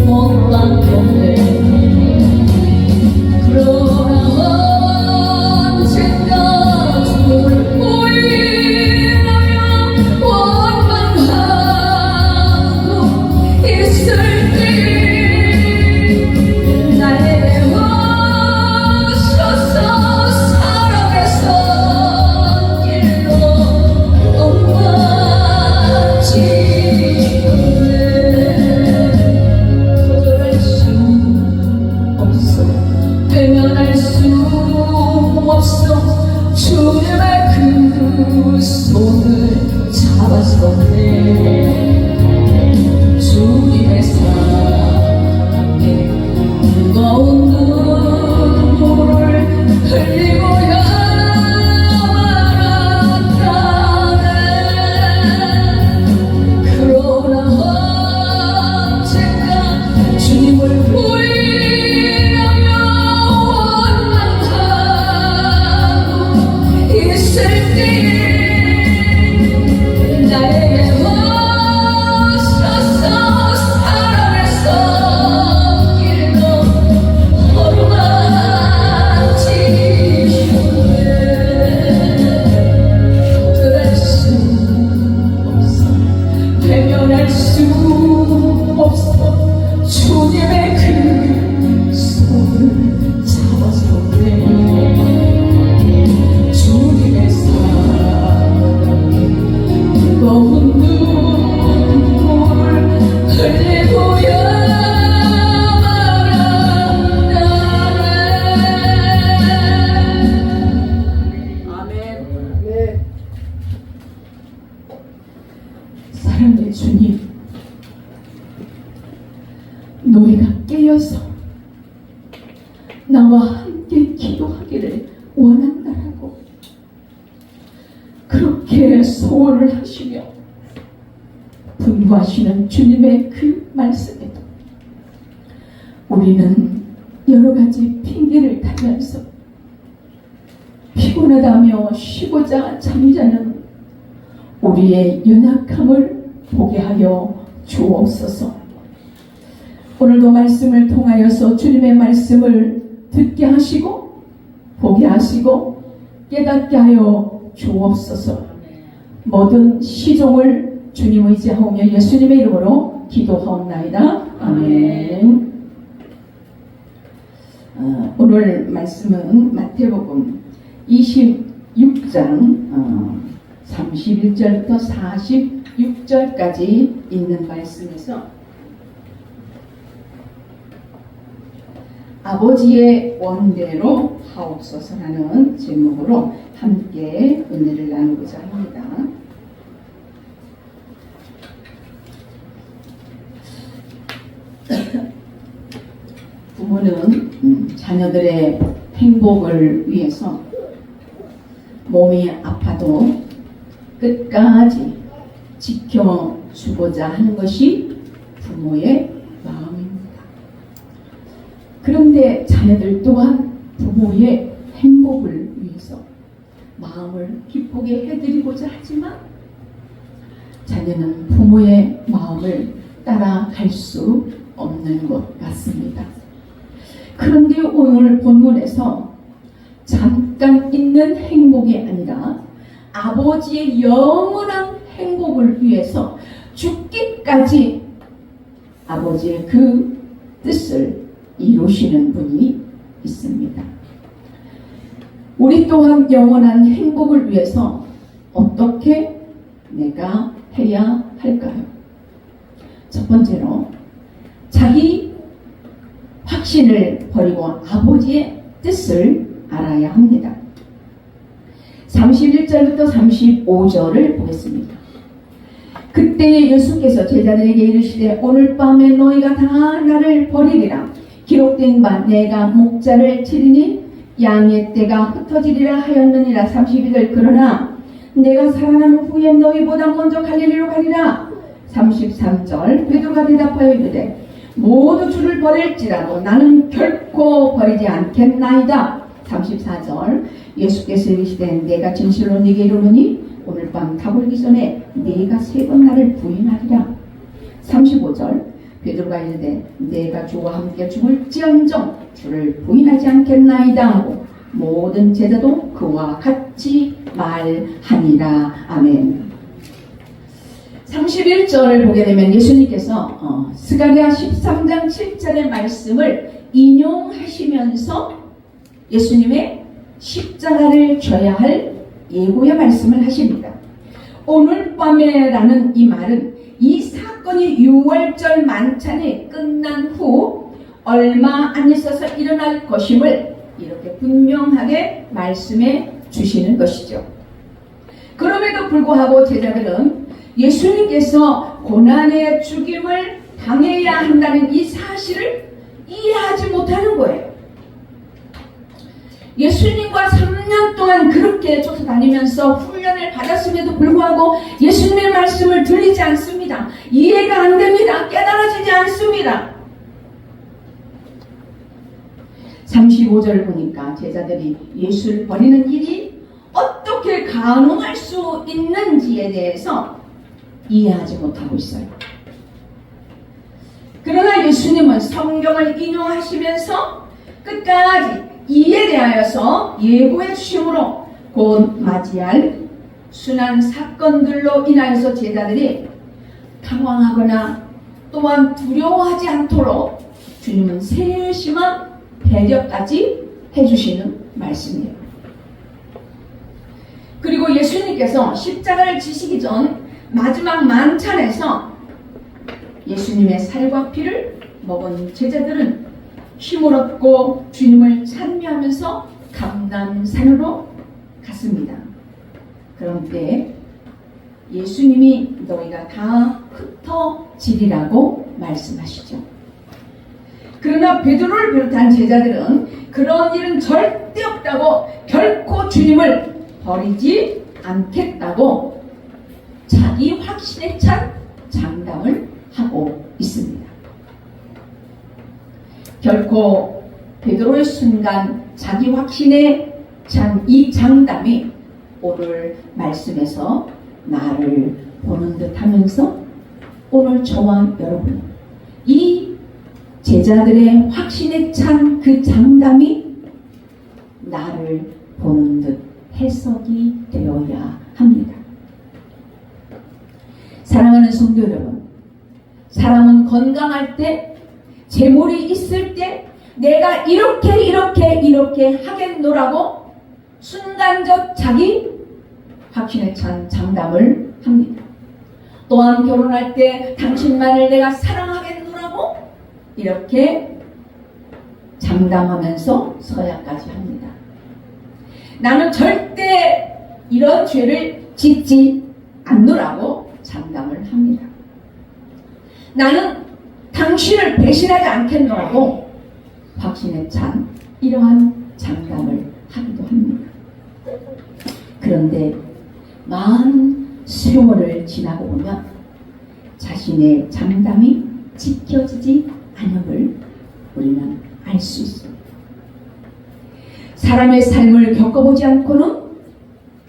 못난 건데 그러나 언젠가 주님을 보이라며 원망하고 있을 때 나에게 오셔서 사랑의 손길로 거절할 수 없어 외면할 수 없어 주님의 그 손을 잡았었네 주님의 사랑에 무거운 눈물을 흘리고야 말았다네 그러나 언젠가 주님을 부인하며 원망하고 있을 때에 나에게 오셔서 사랑의 손길로 어루만지셨네 거절할 수 없어 외면할 수 없어 주님의 그 손을 잡았었네 주님의 사랑에 무거운 눈물을 흘리고야 말았다네 아멘. 네. 사랑의 주님 너희가 깨어서 나와 함께 기도하기를 원한다라고 그렇게 소원을 하시며 분부하시는 주님의 그 말씀에도 우리는 여러 가지 핑계를 대면서 피곤하다며 쉬고자 잠자는 우리의 연약함을 보게 하여 주옵소서. 오늘도 말씀을 통하여서 주님의 말씀을 듣게 하시고 보게 하시고 깨닫게 하여 주옵소서. 모든 시종을 주님 의지하오며 예수님의 이름으로 기도하옵나이다. 아멘. 오늘 말씀은 마태복음 26장 31절부터 46절까지 있는 말씀에서 아버지의 원대로 하옵소서라는 제목으로 함께 은혜를 나누고자 합니다. 부모는 자녀들의 행복을 위해서 몸이 아파도 끝까지 지켜주고자 하는 것이 부모의 마음입니다. 그런데 자녀들 또한 부모의 행복을 위해서 마음을 기쁘게 해드리고자 하지만 자녀는 부모의 마음을 따라갈 수 없는 것 같습니다. 그런데 오늘 본문에서 잠깐 있는 행복이 아니라 아버지의 영원한 행복을 위해서 죽기까지 아버지의 그 뜻을 이루시는 분이 있습니다. 우리 또한 영원한 행복을 위해서 어떻게 내가 해야 할까요? 첫 번째로 자기 확신을 버리고 아버지의 뜻을 알아야 합니다. 31절부터 35절을 보겠습니다. 그때 예수께서 제자들에게 이르시되 오늘 밤에 너희가 다 나를 버리리라. 기록된 바 내가 목자를 치리니 양의 떼가 흩어지리라 하였느니라. 32절 그러나 내가 살아난 후에 너희보다 먼저 갈릴리로 가리라. 33절 베드로가 대답하여 이르되 모두 주를 버릴지라도 나는 결코 버리지 않겠나이다. 34절 예수께서 이르시되 내가 진실로 네게 이르노니 오늘 밤 다 울기 전에 네가 3번 나를 부인하리라. 35절 베드로가 이르되 내가 주와 함께 죽을지언정 주를 부인하지 않겠나이다 하고 모든 제자도 그와 같이 말하니라. 아멘. 31절을 보게 되면 예수님께서 스가랴 13장 7절의 말씀을 인용하시면서 예수님의 십자가를 져야 할 예고의 말씀을 하십니다. 오늘 밤에 라는 이 말은 이 사건이 6월절 만찬이 끝난 후 얼마 안 있어서 일어날 것임을 이렇게 분명하게 말씀해 주시는 것이죠. 그럼에도 불구하고 제자들은 예수님께서 고난의 죽임을 당해야 한다는 이 사실을 이해하지 못하는 거예요. 예수님과 3년 동안 그렇게 쫓아다니면서 훈련을 받았음에도 불구하고 예수님의 말씀을 들리지 않습니다. 이해가 안 됩니다. 깨달아지지 않습니다. 35절을 보니까 제자들이 예수를 버리는 일이 어떻게 가능할 수 있는지에 대해서 이해하지 못하고 있어요. 그러나 예수님은 성경을 인용하시면서 끝까지 이에 대하여서 예고해 주심으로 곧 맞이할 순한 사건들로 인하여서 제자들이 당황하거나 또한 두려워하지 않도록 주님은 세심한 배려까지 해주시는 말씀이에요. 그리고 예수님께서 십자가를 지시기 전 마지막 만찬에서 예수님의 살과 피를 먹은 제자들은 힘을 얻고 주님을 찬미하면서 감람산으로 갔습니다. 그런 때 예수님이 너희가 다 흩어지리라고 말씀하시죠. 그러나 베드로를 비롯한 제자들은 그런 일은 절대 없다고, 결코 주님을 버리지 않겠다고 자기 확신에 찬 장담을 하고 있습니다. 결코 베드로의 순간 자기 확신에 찬 이 장담이 오늘 말씀에서 나를 보는 듯 하면서 오늘 저와 여러분, 이 제자들의 확신에 찬 그 장담이 나를 보는 듯 해석이 되어야 합니다. 사랑하는 성도 여러분, 사람은 건강할 때, 재물이 있을 때 내가 이렇게 하겠노라고 순간적 자기 확신에 찬 장담을 합니다. 또한 결혼할 때 당신만을 내가 사랑하겠노라고 이렇게 장담하면서 서약까지 합니다. 나는 절대 이런 죄를 짓지 않노라고 장담을 합니다. 나는 당신을 배신하지 않겠노라고 확신에 찬 이러한 장담을 하기도 합니다. 그런데 많은 세월을 지나고 보면 자신의 장담이 지켜지지 않음을 우리는 알 수 있습니다. 사람의 삶을 겪어보지 않고는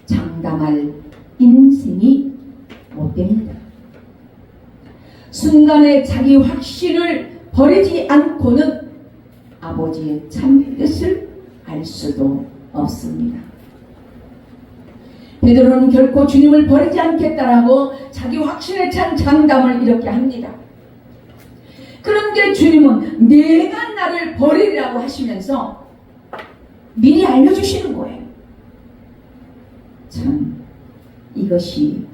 장담할 인생이 못 됩니다. 순간에 자기 확신을 버리지 않고는 아버지의 참 뜻을 알 수도 없습니다. 베드로는 결코 주님을 버리지 않겠다라고 자기 확신에 찬 장담을 이렇게 합니다. 그런데 주님은 내가 나를 버리리라고 하시면서 미리 알려주시는 거예요. 참, 이것이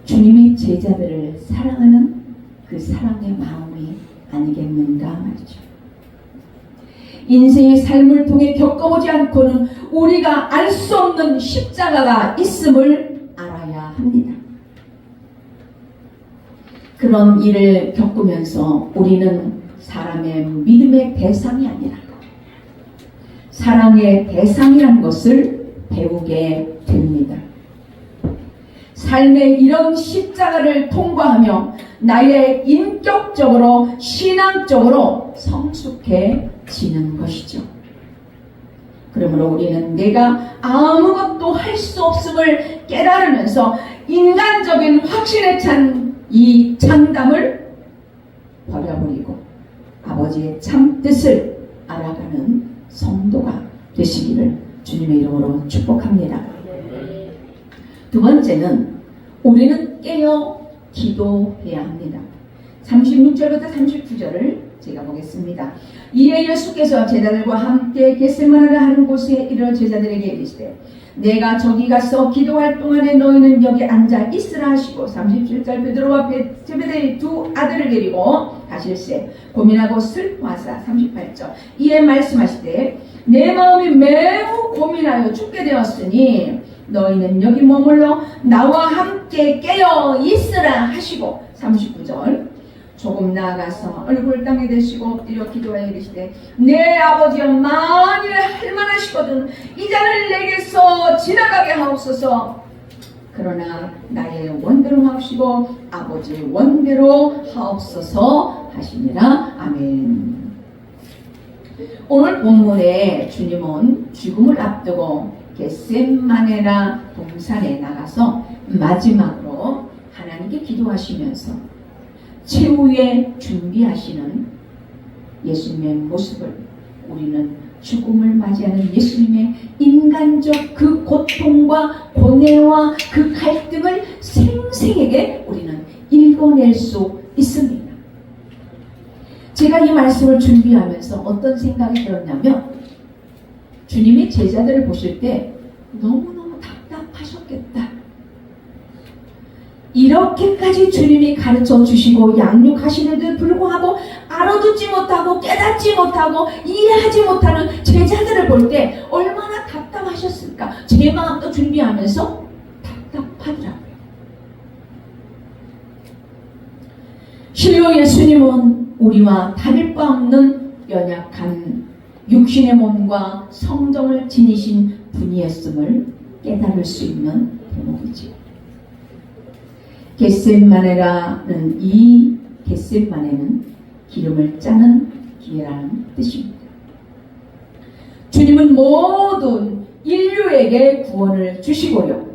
주님의 제자들을 사랑하는 그 사랑의 마음이 아니겠는가 말이죠. 인생의 삶을 통해 겪어보지 않고는 우리가 알 수 없는 십자가가 있음을 알아야 합니다. 그런 일을 겪으면서 우리는 사람의 믿음의 대상이 아니라 사랑의 대상이라는 것을 배우게 됩니다. 삶의 이런 십자가를 통과하며 나의 인격적으로 신앙적으로 성숙해지는 것이죠. 그러므로 우리는 내가 아무것도 할 수 없음을 깨달으면서 인간적인 확신에 찬 이 장담을 버려버리고 아버지의 참 뜻을 알아가는 성도가 되시기를 주님의 이름으로 축복합니다. 두 번째는 우리는 깨어 기도해야 합니다. 36절부터 39절을 제가 보겠습니다. 이에 예수께서 제자들과 함께 겟세마네를 하는 곳에 이르러 제자들에게 이르시되 내가 저기 가서 기도할 동안에 너희는 여기 앉아 있으라 하시고 37절 베드로와 제베데의 두 아들을 데리고 가실새 고민하고 슬퍼하사 38절 이에 말씀하시되 내 마음이 매우 고민하여 죽게 되었으니 너희는 여기 머물러 나와 함께 깨어 있으라 하시고 39절 조금 나아가서 얼굴 땅에 대시고 엎드려 기도하여 이르시되 내 아버지여 만일 할만하시거든 이 잔을 내게서 지나가게 하옵소서. 그러나 나의 원대로 하옵시고 아버지의 원대로 하옵소서 하시니라. 아멘. 오늘 본문에 주님은 죽음을 앞두고 겟세마네라 동산에 나가서 마지막으로 하나님께 기도하시면서 최후에 준비하시는 예수님의 모습을 우리는 죽음을 맞이하는 예수님의 인간적 그 고통과 고뇌와 그 갈등을 생생하게 우리는 읽어낼 수 있습니다. 제가 이 말씀을 준비하면서 어떤 생각이 들었냐면 주님이 제자들을 보실 때 너무너무 답답하셨겠다. 이렇게까지 주님이 가르쳐 주시고 양육하시는데도 불구하고 알아듣지 못하고 깨닫지 못하고 이해하지 못하는 제자들을 볼 때 얼마나 답답하셨을까. 제 마음도 준비하면서 답답하더라고요. 실로 예수님은 우리와 다를 바 없는 연약한 육신의 몸과 성정을 지니신 분이었음을 깨달을 수 있는 대목이지요. 겟세마네라는 이 겟세마네는 기름을 짜는 기회라는 뜻입니다. 주님은 모든 인류에게 구원을 주시고요.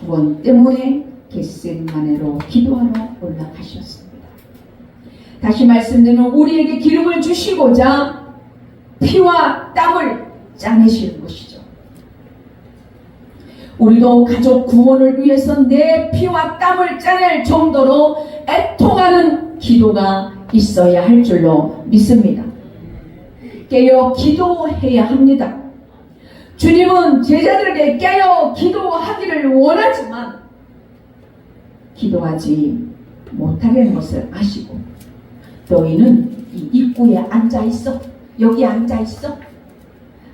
구원 때문에 겟세마네로 기도하러 올라가셨습니다. 다시 말씀드리면 우리에게 기름을 주시고자 피와 땀을 짜내시는 것이죠. 우리도 가족 구원을 위해서 내 피와 땀을 짜낼 정도로 애통하는 기도가 있어야 할 줄로 믿습니다. 깨어 기도해야 합니다. 주님은 제자들에게 깨어 기도하기를 원하지만 기도하지 못하려는 것을 아시고 너희는 이 입구에 앉아있어. 여기 앉아있어.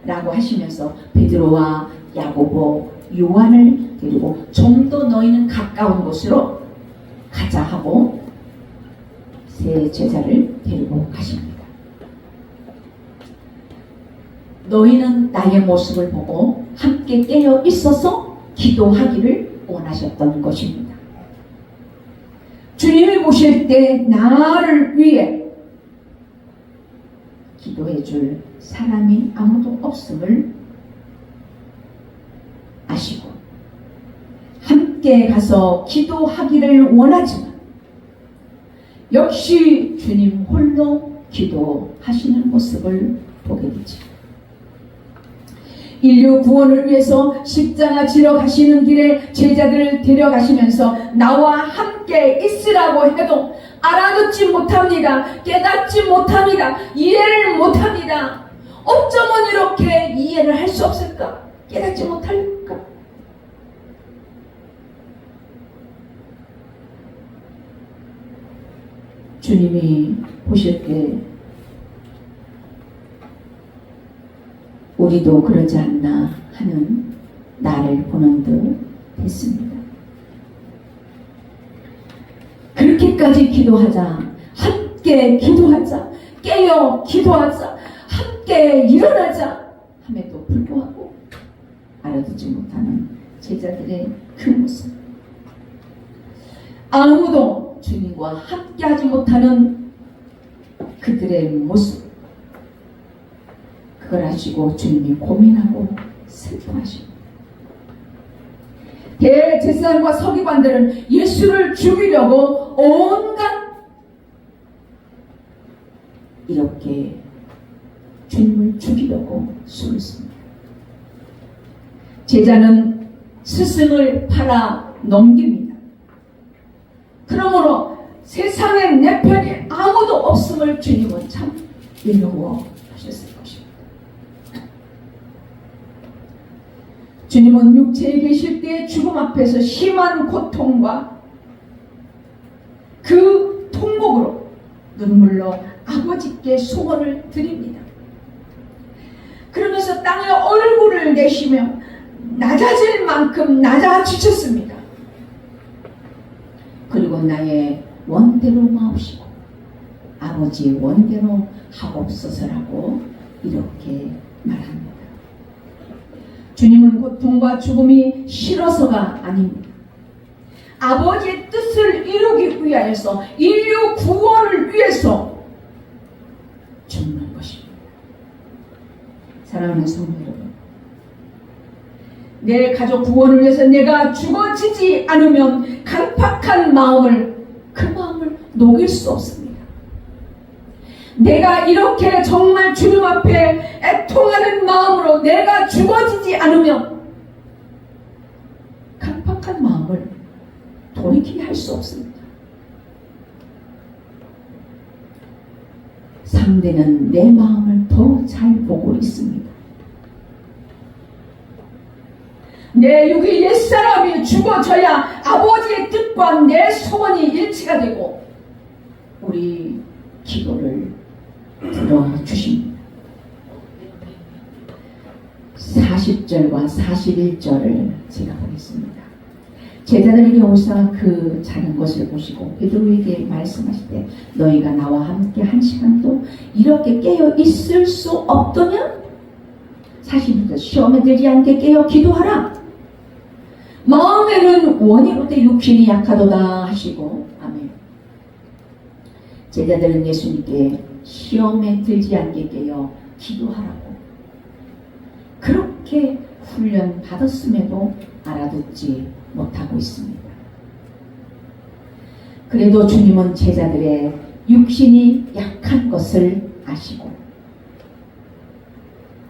라고 하시면서 베드로와 야고보 요한을 데리고 좀 더 너희는 가까운 곳으로 가자 하고 세 제자를 데리고 가십니다. 너희는 나의 모습을 보고 함께 깨어 있어서 기도하기를 원하셨던 것입니다. 주님이 보실 때 나를 위해 기도해 줄 사람이 아무도 없음을 아시고 함께 가서 기도하기를 원하지만 역시 주님 홀로 기도하시는 모습을 보게 되죠. 인류 구원을 위해서 십자가 지러 가시는 길에 제자들을 데려가시면서 나와 함께 있으라고 해도 알아듣지 못합니다. 깨닫지 못합니다. 이해를 못합니다. 어쩌면 이렇게 이해를 할 수 없을까? 깨닫지 못할까? 주님이 보실 때 우리도 그러지 않나 하는 나를 보는 듯 했습니다. 그렇게까지 기도하자, 함께 기도하자, 깨어 기도하자, 함께 일어나자 함에도 불구하고 알아듣지 못하는 제자들의 그 모습, 아무도 주님과 함께하지 못하는 그들의 모습, 그걸 아시고 주님이 고민하고 슬퍼하십니다. 대제사장과 서기관들은 예수를 죽이려고 온갖 이렇게 주님을 죽이려고 술을 씁니다. 제자는 스승을 팔아 넘깁니다. 그러므로 세상에 내 편이 아무도 없음을 주님은 참 일러하셨을 것입니다. 주님은 육체에 계실 때 죽음 앞에서 심한 고통과 그 통곡으로 눈물로 아버지께 소원을 드립니다. 그러면서 땅에 얼굴을 내쉬며 낮아질 만큼 낮아지셨습니다. 그리고 나의 원대로 마옵시고 아버지의 원대로 하옵소서라고 이렇게 말합니다. 주님은 고통과 죽음이 싫어서가 아닙니다. 아버지의 뜻을 이루기 위하여서 인류 구원을 위해서 죽는 것입니다. 사랑하는 성도 여러분, 내 가족 구원을 위해서 내가 죽어지지 않으면 강팍한 마음을 그 마음을 녹일 수 없습니다. 내가 이렇게 정말 주님 앞에 애통하는 마음으로 내가 죽어지지 않으면 강팍한 마음을 돌이키게 할 수 없습니다. 상대는 내 마음을 더 잘 보고 있습니다. 내 육의 옛사람이 죽어져야 아버지의 뜻과 내 소원이 일치가 되고 우리 기도를 들어주십니다. 40절과 41절을 제가 보겠습니다. 제자들에게 오사 그 자는 것을 보시고 베드로에게 말씀하실 때 너희가 나와 함께 한 시간도 이렇게 깨어 있을 수 없더냐? 40절 시험에 들지 않게 깨어 기도하라. 마음에는 원이로되 육신이 약하도다 하시고 아멘. 제자들은 예수님께 시험에 들지 않게 깨어 기도하라고 그렇게 훈련 받았음에도 알아듣지 못하고 있습니다. 그래도 주님은 제자들의 육신이 약한 것을 아시고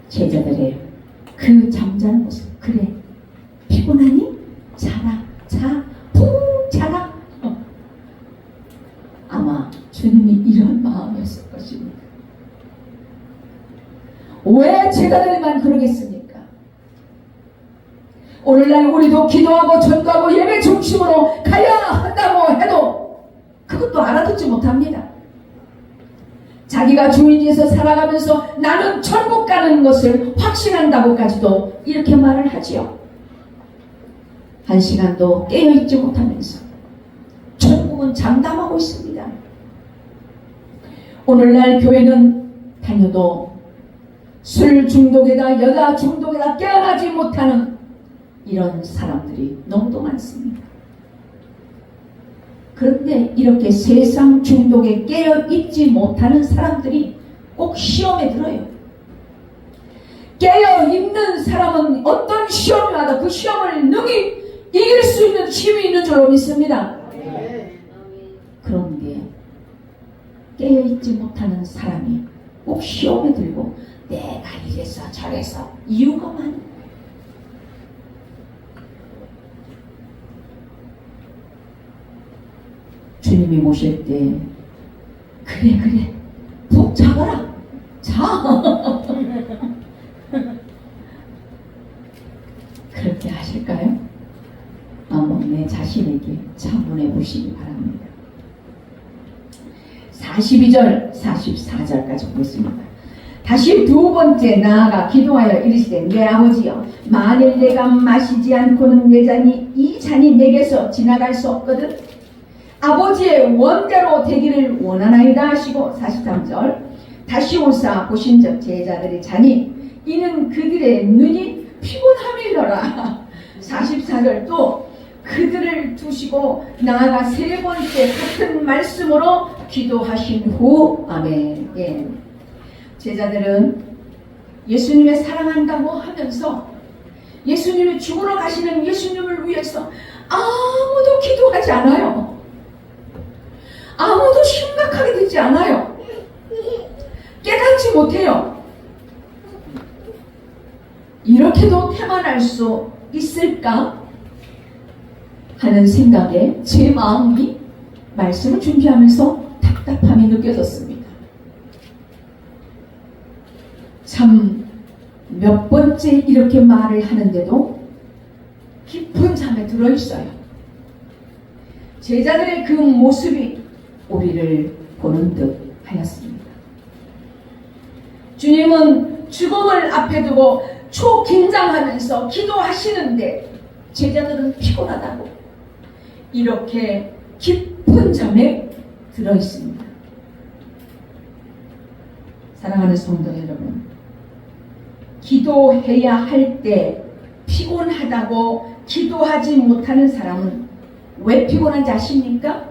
제자들의 그 잠자는 모습, 그래 피곤하니? 자라, 푹 자라. 아마 주님이 이런 마음이었을 것입니다. 왜 제자들만 그러겠습니까? 오늘날 우리도 기도하고 전도하고 예배 중심으로 가야 한다고 해도 그것도 알아듣지 못합니다. 자기가 주인에서 살아가면서 나는 천국 가는 것을 확신한다고까지도 이렇게 말을 하지요. 한 시간도 깨어있지 못하면서 천국은 장담하고 있습니다. 오늘날 교회는 다녀도 술 중독에다 여자 중독에다 깨어나지 못하는 이런 사람들이 너무도 많습니다. 그런데 이렇게 세상 중독에 깨어있지 못하는 사람들이 꼭 시험에 들어요. 깨어있는 사람은 어떤 시험이 와도 그 시험을 능히 이길 수 있는 힘이 있는 줄로 믿습니다. 그런데 깨어있지 못하는 사람이 꼭 시험에 들고 내가 이래서 저래서 이유가 많아요. 주님이 모실 때 그래 푹 자거라 자 그렇게 하실까요? 한번 내 자신에게 자문해 보시기 바랍니다. 42절 44절까지 보겠습니다. 다시 두 번째 나아가 기도하여 이르시되 내 아버지여 만일 내가 마시지 않고는 이 잔이 내게서 지나갈 수 없거든 아버지의 원대로 되기를 원하나이다 하시고 43절 다시 오사 보신즉 제자들의 잔이 이는 그들의 눈이 피곤함이더라. 44절 또 그들을 두시고 나아가 세 번째 같은 말씀으로 기도하신 후 아멘. 예. 제자들은 예수님의 사랑한다고 하면서 예수님이 죽으러 가시는 예수님을 위해서 아무도 기도하지 않아요. 아무도 심각하게 듣지 않아요. 못해요. 이렇게도 태만할 수 있을까 하는 생각에 제 마음이 말씀을 준비하면서 답답함이 느껴졌습니다. 참 몇 번째 이렇게 말을 하는데도 깊은 잠에 들어있어요. 제자들의 그 모습이 우리를 보는 듯 하였습니다. 주님은 죽음을 앞에 두고 초긴장하면서 기도하시는데 제자들은 피곤하다고 이렇게 깊은 잠에 들어있습니다. 사랑하는 성도 여러분, 기도해야 할 때 피곤하다고 기도하지 못하는 사람은 왜 피곤한지 아십니까?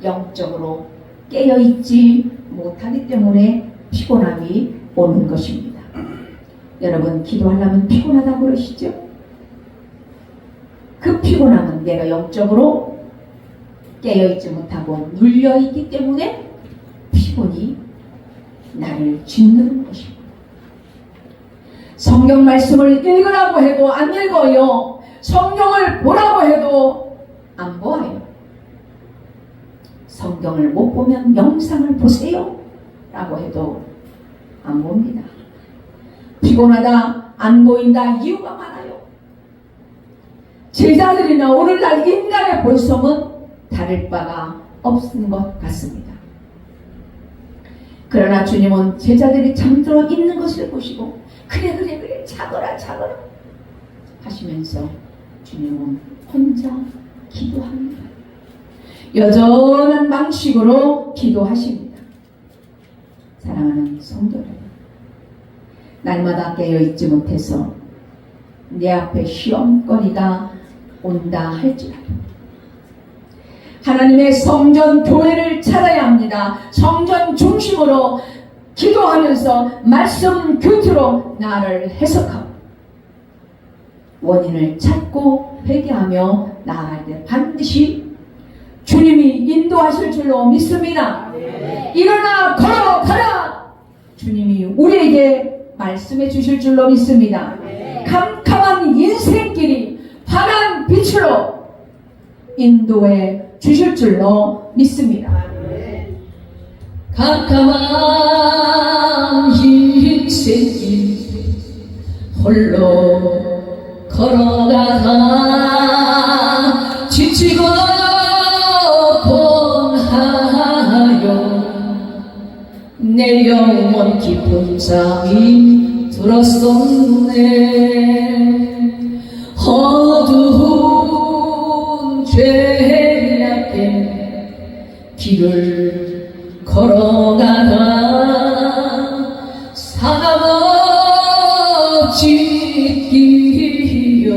영적으로 깨어있지 못하기 때문에 피곤함이 오는 것입니다. 여러분, 기도하려면 피곤하다고 그러시죠? 그 피곤함은 내가 영적으로 깨어있지 못하고 눌려있기 때문에 피곤이 나를 짓누르는 것입니다. 성경 말씀을 읽으라고 해도 안 읽어요. 성경을 보라고 해도 안 보아요. 성경을 못 보면 영상을 보세요 라고 해도 안 봅니다. 피곤하다, 안 보인다, 이유가 많아요. 제자들이나 오늘날 인간의 본성은 다를 바가 없는 것 같습니다. 그러나 주님은 제자들이 잠들어 있는 것을 보시고 그래 자거라 하시면서 주님은 혼자 기도합니다. 여전한 방식으로 기도하십니다. 사랑하는 성도 여러분, 날마다 깨어있지 못해서 내 앞에 시험거리가 온다 할지라도 하나님의 성전 교회를 찾아야 합니다. 성전 중심으로 기도하면서 말씀 곁으로 나를 해석하고 원인을 찾고 회개하며 나아갈 때 반드시 주님이 인도하실 줄로 믿습니다. 일어나 걸어가라! 주님이 우리에게 말씀해 주실 줄로 믿습니다. 캄캄한 인생길이 환한 빛으로 인도해 주실 줄로 믿습니다. 캄캄한 인생길 홀로 걸어가다 지치고 곤하여 내 영혼 깊은 잠이 들었었네. 어두운 죄 앞에 길을 걸어가다 사나워지 끼요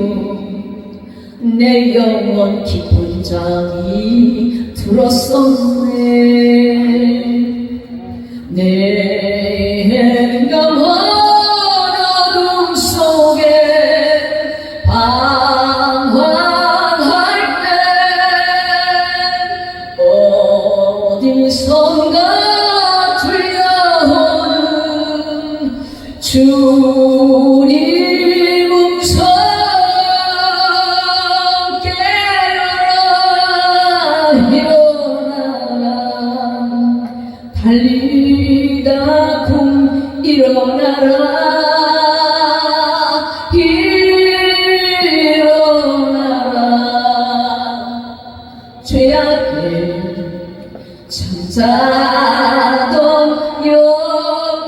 내 영혼 깊은 잠이 들었었네. 내 영혼 어둠 속에 방황할 때 어디선가 들려오는 주님 음성 깨어라 일어나라 달리다 쿵 일어나라 죄악에 잠자던 영혼아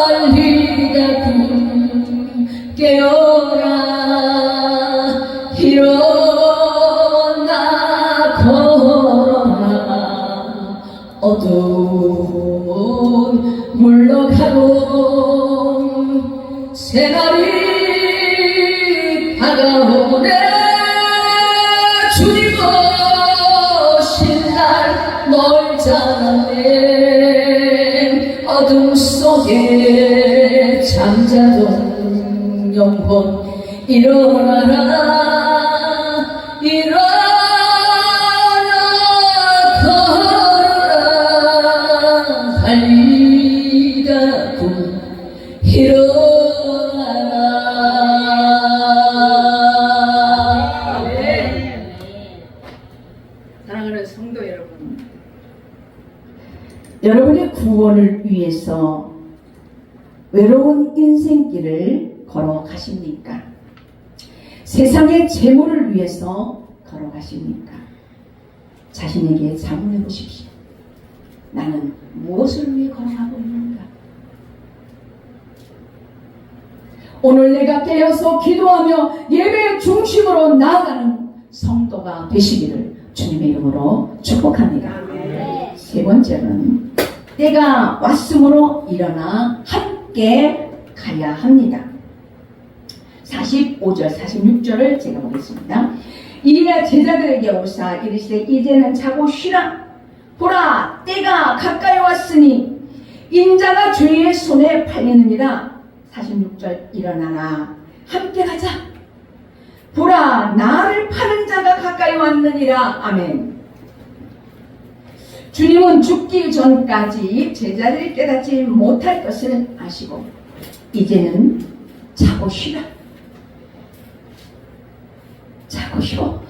달리다 쿵 깨어라 일어나 걸어라 어두운 물러가고 새날이 다가오네. 주님 오신 날 멀잖아네. 어둠 속에 잠자던 영혼 일어나라 일어나 사랑하는 성도 여러분, 여러분의 구원을 위해서 외로운 인생길을 걸어가십니까? 세상의 재물을 위해서 걸어가십니까? 자신에게 자문해 보십시오. 나는 무엇을 위해 걸어가고 있는가? 오늘 내가 깨어서 기도하며 예배의 중심으로 나아가는 성도가 되시기를 주님의 이름으로 축복합니다. 세 번째는 때가 왔으므로 일어나 함께 가야 합니다. 45절, 46절을 제가 보겠습니다. 이에 제자들에게 오사 이르시되 이제는 자고 쉬라. 보라, 때가 가까이 왔으니 인자가 주의 손에 팔리느니라. 46절 일어나라. 함께 가자. 보라, 나를 파는 자가 가까이 왔느니라. 아멘. 주님은 죽기 전까지 제자들이 깨닫지 못할 것을 아시고 이제는 자고 쉬라. 자고 쉬어.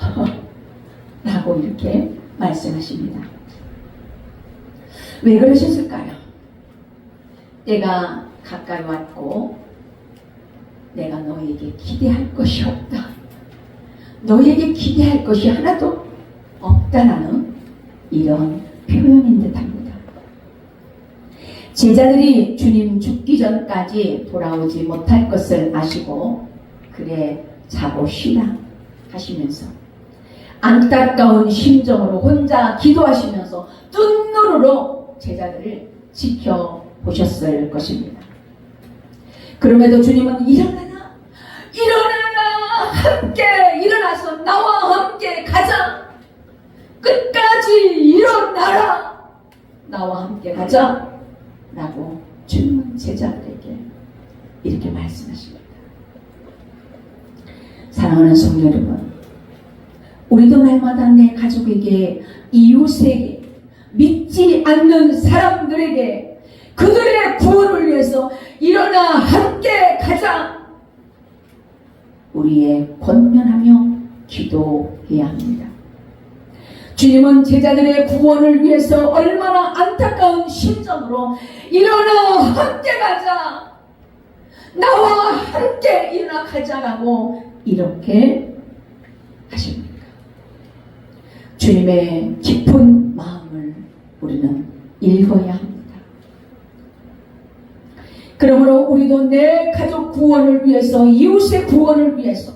라고 이렇게 말씀하십니다. 왜 그러셨을까요? 때가 가까이 왔고 내가 너에게 기대할 것이 없다. 너에게 기대할 것이 하나도 없다라는 이런 표현인 듯합니다. 제자들이 주님 죽기 전까지 돌아오지 못할 것을 아시고 그래 자고 쉬라 하시면서 안타까운 심정으로 혼자 기도하시면서 뜬 눈으로 제자들을 지켜보셨을 것입니다. 그럼에도 주님은 일어나라, 일어나라, 함께 일어나서 나와 함께 가자. 끝까지 일어나라, 나와 함께 가자 라고 주님은 제자들에게 이렇게 말씀하십니다. 사랑하는 성도 여러분, 우리도 날마다 내 가족에게, 이웃에게, 믿지 않는 사람들에게 그들의 구원을 위해서 일어나 함께 가자, 우리의 권면하며 기도해야 합니다. 주님은 제자들의 구원을 위해서 얼마나 안타까운 심정으로 일어나 함께 가자, 나와 함께 일어나 가자라고 이렇게 하십니까? 주님의 깊은 마음을 우리는 읽어야 합니다. 그러므로 우리도 내 가족 구원을 위해서, 이웃의 구원을 위해서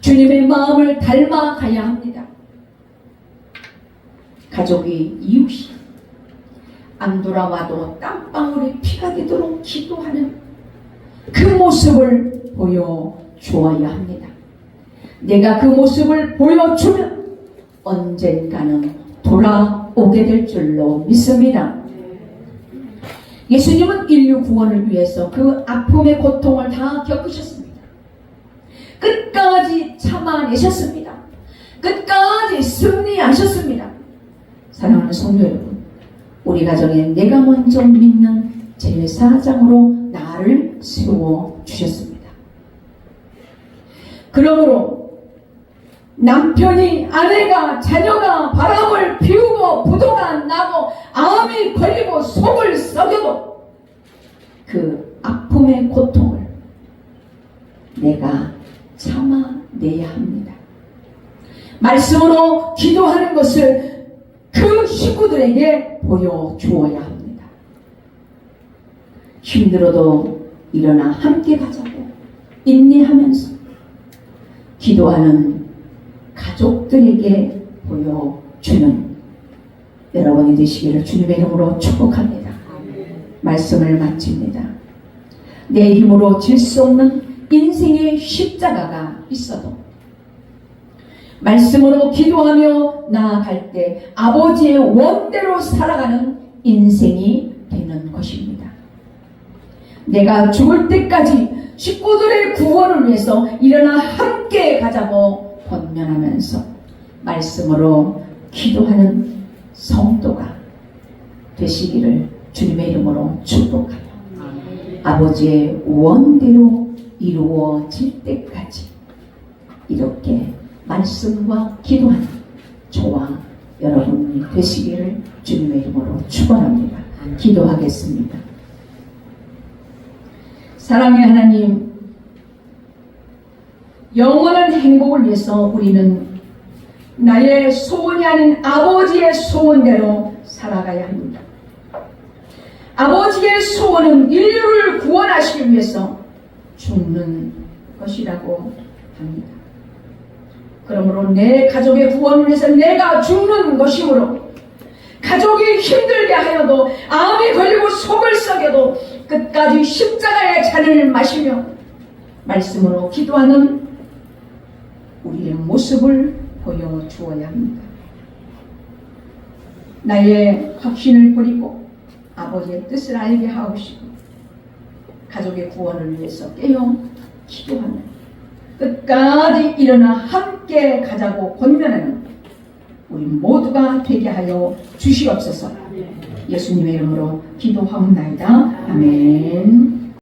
주님의 마음을 닮아가야 합니다. 가족이, 이웃이 안 돌아와도 땀방울이 피가 되도록 기도하는 그 모습을 보여주어야 합니다. 내가 그 모습을 보여주면 언젠가는 돌아오게 될 줄로 믿습니다. 예수님은 인류 구원을 위해서 그 아픔의 고통을 다 겪으셨습니다. 끝까지 참아내셨습니다. 끝까지 승리하셨습니다. 사랑하는 성도 여러분, 우리 가정에 내가 먼저 믿는 제사장으로 나를 세워주셨습니다. 그러므로 남편이, 아내가, 자녀가 바람을 피우고 부도가 나고 암이 걸리고 속을 썩여도 그 아픔의 고통을 내가 참아내야 합니다. 말씀으로 기도하는 것을 그 식구들에게 보여주어야 합니다. 힘들어도 일어나 함께 가자고 인내하면서 기도하는 가족들에게 보여주는 여러분이 되시기를 주님의 이름으로 축복합니다. 말씀을 마칩니다. 내 힘으로 질 수 없는 인생의 십자가가 있어도 말씀으로 기도하며 나아갈 때 아버지의 원대로 살아가는 인생이 되는 것입니다. 내가 죽을 때까지 식구들의 구원을 위해서 일어나 함께 가자고 권면하면서 말씀으로 기도하는 성도가 되시기를 주님의 이름으로 축복하며 아버지의 원대로 이루어질 때까지 이렇게 말씀과 기도하는 저와 여러분이 되시기를 주님의 이름으로 축원합니다. 기도하겠습니다. 사랑의 하나님, 영원한 행복을 위해서 우리는 나의 소원이 아닌 아버지의 소원대로 살아가야 합니다. 아버지의 소원은 인류를 구원하시기 위해서 죽는 것이라고 합니다. 그러므로 내 가족의 구원을 위해서 내가 죽는 것이므로 가족이 힘들게 하여도 암이 걸리고 속을 썩여도 끝까지 십자가의 잔을 마시며 말씀으로 기도하는 우리의 모습을 보여주어야 합니다. 나의 확신을 버리고 아버지의 뜻을 알게 하옵시고 가족의 구원을 위해서 깨어 기도하며 끝까지 일어나 함께 가자고 권면하는 우리 모두가 되게 하여 주시옵소서. 예수님의 이름으로 기도하옵나이다. 아멘.